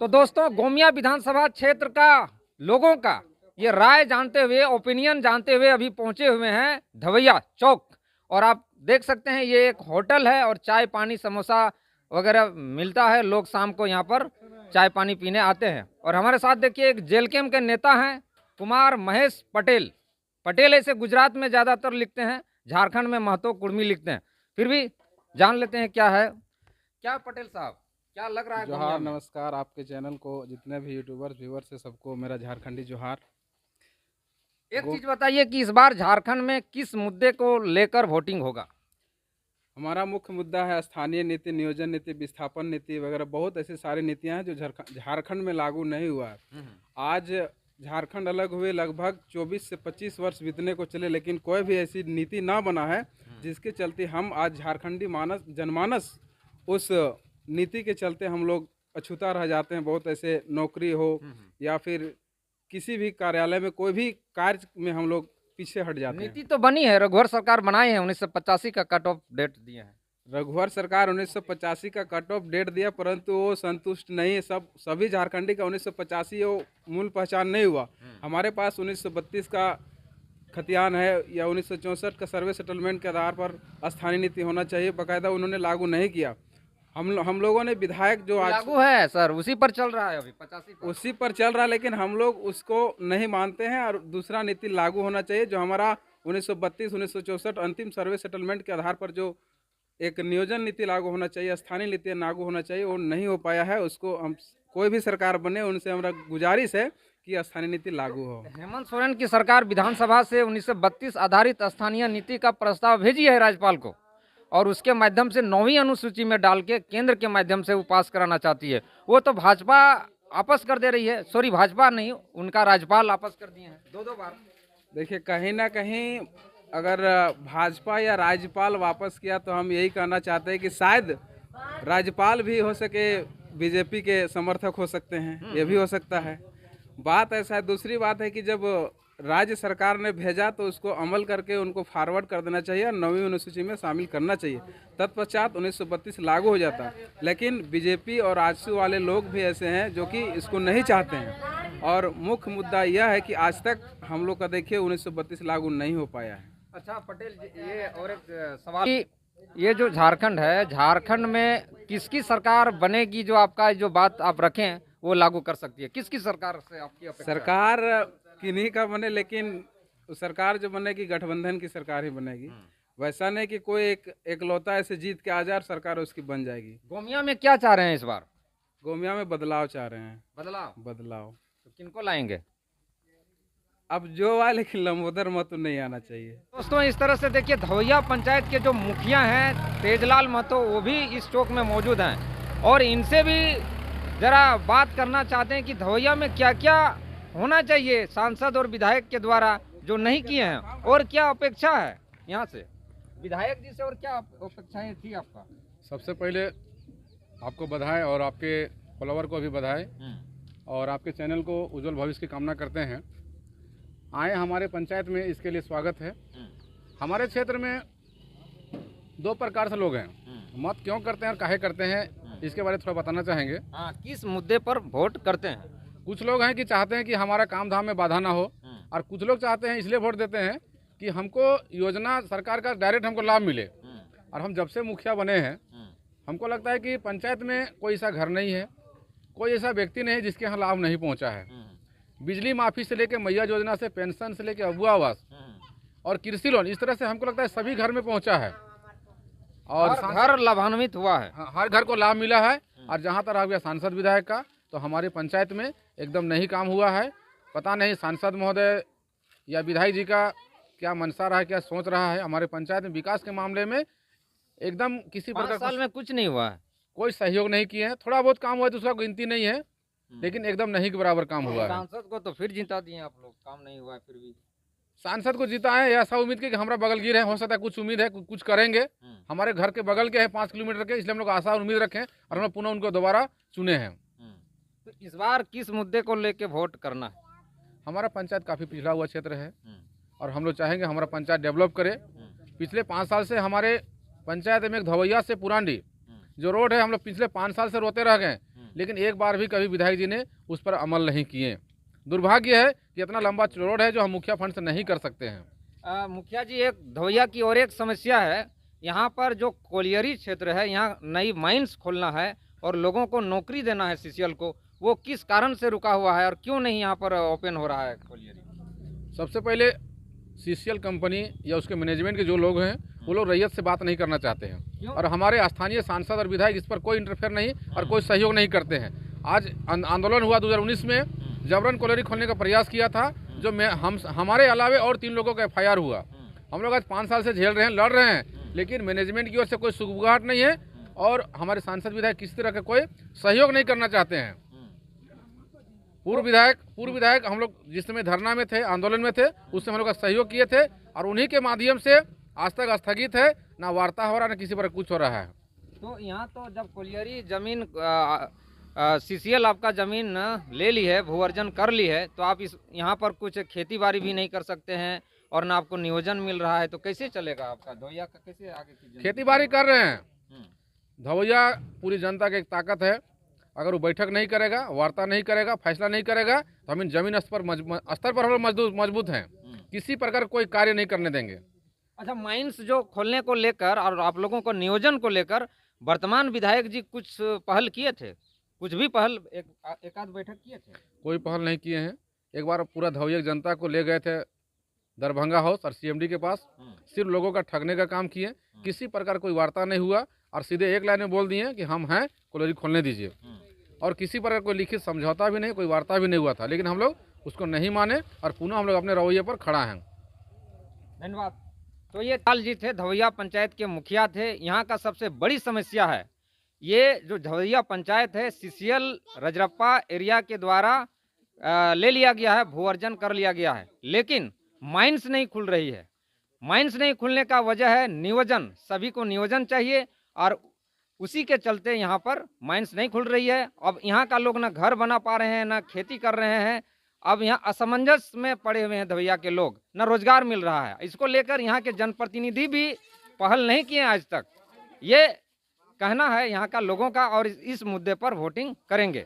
तो दोस्तों, गोमिया विधानसभा क्षेत्र का लोगों का ये राय जानते हुए, ओपिनियन जानते हुए अभी पहुंचे हुए हैं धवैया चौक। और आप देख सकते हैं ये एक होटल है और चाय पानी समोसा वगैरह मिलता है। लोग शाम को यहाँ पर चाय पानी पीने आते हैं। और हमारे साथ देखिए एक जेलकेम के नेता हैं कुमार महेश पटेल। पटेल ऐसे गुजरात में ज़्यादातर लिखते हैं, झारखंड में महतो कुर्मी लिखते हैं। फिर भी जान लेते हैं क्या है। क्या पटेल साहब, क्या लग रहा है गोमिया जोहार, में? नमस्कार। आपके चैनल को जितने भी यूट्यूबर्स व्यूवर्स है सबको मेरा झारखंडी जोहार। एक चीज बताइए कि इस बार झारखंड में किस मुद्दे को लेकर वोटिंग होगा? हमारा मुख्य मुद्दा है स्थानीय नीति, नियोजन नीति, विस्थापन नीति वगैरह। बहुत ऐसी सारी नीतियां हैं जो झारखंड में लागू नहीं हुआ है। आज झारखंड अलग हुए लगभग 24 से 25 वर्ष बीतने को चले, लेकिन कोई भी ऐसी नीति ना बना है जिसके चलते हम आज झारखंडी जनमानस उस नीति के चलते हम लोग अछूता रह जाते हैं। बहुत ऐसे नौकरी हो या फिर किसी भी कार्यालय में कोई भी कार्य में हम लोग पीछे हट जाते हैं। नीति तो बनी है, रघुवर सरकार बनाए हैं, 1985 का कट ऑफ डेट दिए हैं। रघुवर सरकार 1985 का कट ऑफ डेट दिया, परंतु वो संतुष्ट नहीं है। सभी झारखंडी का 1985 वो मूल पहचान नहीं हुआ। हमारे पास 1932 का खतियान है या 1964 का सर्वे सेटलमेंट के आधार पर स्थानीय नीति होना चाहिए, बाकायदा उन्होंने लागू नहीं किया। हम लोगों ने विधायक जो आज लागू है सर, उसी पर चल रहा है अभी 85 पर। उसी पर चल रहा है, लेकिन हम लोग उसको नहीं मानते हैं और दूसरा नीति लागू होना चाहिए जो हमारा 1932 1964 अंतिम सर्वे सेटलमेंट के आधार पर जो एक नियोजन नीति लागू होना चाहिए, स्थानीय नीति लागू होना चाहिए, वो नहीं हो पाया है। उसको हम कोई भी सरकार बने उनसे हमारा गुजारिश है कि स्थानीय नीति लागू हो। हेमंत सोरेन की सरकार विधानसभा से 1932 आधारित स्थानीय नीति का प्रस्ताव भेजी है राज्यपाल को और उसके माध्यम से 9वीं अनुसूची में डाल के केंद्र के माध्यम से वो पास कराना चाहती है। वो तो भाजपा आपस कर दे रही है। सॉरी, भाजपा नहीं, उनका राज्यपाल आपस कर दिए हैं दो बार। देखिए, कहीं ना कहीं अगर भाजपा या राज्यपाल वापस किया तो हम यही कहना चाहते हैं कि शायद राज्यपाल भी हो सके बीजेपी के समर्थक हो सकते हैं, ये भी हो सकता है। बात ऐसा है। दूसरी बात है कि जब राज्य सरकार ने भेजा तो उसको अमल करके उनको फॉरवर्ड कर देना चाहिए और 9वीं अनुसूची में शामिल करना चाहिए। तत्पश्चात 1932 लागू हो जाता। लेकिन बीजेपी और आजसू वाले लोग भी ऐसे हैं जो कि इसको नहीं चाहते हैं। और मुख्य मुद्दा यह है कि आज तक हम लोग का देखिए 1932 लागू नहीं हो पाया है। अच्छा पटेल जी, ये और एक सवाल कि ये जो झारखंड है, झारखंड में किसकी सरकार बनेगी जो आपका जो बात आप रखें वो लागू कर सकती है? किसकी सरकार से आपकी अपेक्षा है? सरकार किन्हीं का बने, लेकिन सरकार जो बनेगी गठबंधन की सरकार ही बनेगी। वैसा नहीं कि कोई एकलौता ऐसे जीत के आ जाए और सरकार उसकी बन जाएगी। गोमिया में क्या चाह रहे हैं इस बार? गोमिया में बदलाव चाह रहे हैं। बदलाव तो किनको लाएंगे? अब जो आए, लेकिन लंबोदर महतो नहीं आना चाहिए। दोस्तों, इस तरह से देखिए धवैया पंचायत के जो मुखिया हैं तेजलाल महतो, वो भी इस चौक में मौजूद हैं और इनसे भी जरा बात करना चाहते हैं कि धवैया में क्या क्या होना चाहिए सांसद और विधायक के द्वारा जो नहीं किए हैं, और क्या अपेक्षा है यहाँ से विधायक जी से, और क्या अपेक्षाएं थी आपका? सबसे पहले आपको बधाई और आपके फॉलोवर को भी बधाई और आपके चैनल को उज्जवल भविष्य की कामना करते हैं। आए हमारे पंचायत में, इसके लिए स्वागत है। हमारे क्षेत्र में दो प्रकार से लोग हैं। मत क्यों करते हैं और काहे करते हैं, इसके बारे में थोड़ा बताना चाहेंगे। हाँ, किस मुद्दे पर वोट करते हैं? कुछ लोग हैं कि चाहते हैं कि हमारा काम धाम में बाधा ना हो, और कुछ लोग चाहते हैं इसलिए वोट देते हैं कि हमको योजना सरकार का डायरेक्ट हमको लाभ मिले। और हम जब से मुखिया बने हैं हमको लगता है कि पंचायत में कोई ऐसा घर नहीं है, कोई ऐसा व्यक्ति नहीं है जिसके यहाँ लाभ नहीं पहुँचा है। बिजली माफ़ी से लेके मैया योजना से, पेंशन से लेके अबुआ आवास और कृषि लोन, इस तरह से हमको लगता है सभी घर में पहुँचा है और घर लाभान्वित हुआ है। हर घर को लाभ मिला है। और जहाँ तक रह गया सांसद विधायक का, तो हमारी पंचायत में एकदम नहीं काम हुआ है। पता नहीं सांसद महोदय या विधायक जी का क्या मनसा रहा है, क्या सोच रहा है। हमारे पंचायत में विकास के मामले में एकदम किसी प्रकार 5 साल में कुछ नहीं हुआ है, कोई सहयोग नहीं किए हैं। थोड़ा बहुत काम हुआ है तो उसका गिनती नहीं है, लेकिन एकदम नहीं के बराबर काम हुआ है। सांसद को तो फिर जिता दिए आप लोग, काम नहीं हुआ है फिर भी। सांसद को जीता है ऐसा उम्मीद की कि हमारा बगल गिर है, हो सकता है कुछ उम्मीद है कुछ करेंगे। हमारे घर के बगल के है 5 किलोमीटर के, इसलिए हम लोग आशा और उम्मीद रखें और हम लोग पुनः उनको दोबारा चुने हैं। तो इस बार किस मुद्दे को लेके वोट करना है? हमारा पंचायत काफ़ी पिछड़ा हुआ क्षेत्र है और हम लोग चाहेंगे हमारा पंचायत डेवलप करे। पिछले 5 साल से हमारे पंचायत में एक धवैया से पुरांडी जो रोड है, हम लोग पिछले 5 साल से रोते रह गए लेकिन एक बार भी कभी विधायक जी ने उस पर अमल नहीं किए। दुर्भाग्य है कि इतना लंबा रोड है जो हम मुखिया फंड से नहीं कर सकते हैं। मुखिया जी, एक धवैया की और एक समस्या है, यहाँ पर जो कोलियरी क्षेत्र है, यहाँ नई माइंस खोलना है और लोगों को नौकरी देना है सीसीएल को, वो किस कारण से रुका हुआ है और क्यों नहीं यहाँ पर ओपन हो रहा है कोलियरी? सबसे पहले सीसीएल कंपनी या उसके मैनेजमेंट के जो लोग हैं वो लोग रैयत से बात नहीं करना चाहते हैं और हमारे स्थानीय सांसद और विधायक इस पर कोई इंटरफेयर नहीं और कोई सहयोग नहीं करते हैं। आज आंदोलन हुआ 2019 में, जबरन कोलियरी खोलने का प्रयास किया था, जो हमारे अलावे और 3 लोगों का FIR हुआ। हम लोग आज 5 साल से झेल रहे हैं, लड़ रहे हैं, लेकिन मैनेजमेंट की ओर से कोई सुगबुगाहट नहीं है और हमारे सांसद विधायक किसी तरह का कोई सहयोग नहीं करना चाहते हैं। पूर्व विधायक हम लोग जिस समय धरना में थे, आंदोलन में थे, उस समय हम लोग का सहयोग किए थे और उन्हीं के माध्यम से आज तक स्थगित है, ना वार्ता हो रहा है, ना किसी पर कुछ हो रहा है। तो यहाँ तो जब कोलियरी जमीन सीसीएल आपका जमीन ले ली है, भू अर्जन कर ली है, तो आप इस यहाँ पर कुछ खेती बाड़ी भी नहीं कर सकते हैं और ना आपको नियोजन मिल रहा है, तो कैसे चलेगा आपका धवैया का? कैसे आगे की खेती बाड़ी कर रहे हैं? धवैया पूरी जनता की एक ताकत है। अगर वो बैठक नहीं करेगा, वार्ता नहीं करेगा, फैसला नहीं करेगा, तो हम इन जमीन स्तर पर हम लोग मजबूत हैं, किसी प्रकार कोई कार्य नहीं करने देंगे। अच्छा, माइंस जो खोलने को लेकर और आप लोगों को नियोजन को लेकर वर्तमान विधायक जी कुछ पहल किए थे? कुछ भी पहल एक आध बैठक किए थे? कोई पहल नहीं किए हैं। एक बार पूरा धवैया जनता को ले गए थे दरभंगा हाउस और CMD के पास, सिर्फ लोगों का ठगने का काम किए, किसी प्रकार कोई वार्ता नहीं हुआ और सीधे एक लाइन में बोल दिए कि हम हैं, कोलियरी खोलने दीजिए, और किसी प्रकार कोई लिखित समझौता भी नहीं, कोई वार्ता भी नहीं हुआ था। लेकिन हम लोग उसको नहीं माने और पुनः हम लोग अपने रवैये पर खड़ा हैं। धन्यवाद। तो ये लाल जी थे, धवैया पंचायत के मुखिया थे। यहाँ का सबसे बड़ी समस्या है, ये जो धवैया पंचायत है, सीसीएल रजरप्पा एरिया के द्वारा ले लिया गया है, भू अर्जन कर लिया गया है, लेकिन माइंस नहीं खुल रही है। माइंस नहीं खुलने का वजह है नियोजन, सभी को नियोजन चाहिए और उसी के चलते यहाँ पर माइंस नहीं खुल रही है। अब यहाँ का लोग ना घर बना पा रहे हैं, ना खेती कर रहे हैं। अब यहाँ असमंजस में पड़े हुए हैं धवैया के लोग, न रोजगार मिल रहा है। इसको लेकर यहाँ के जनप्रतिनिधि भी पहल नहीं किए आज तक। ये कहना है यहाँ का लोगों का और इस मुद्दे पर वोटिंग करेंगे।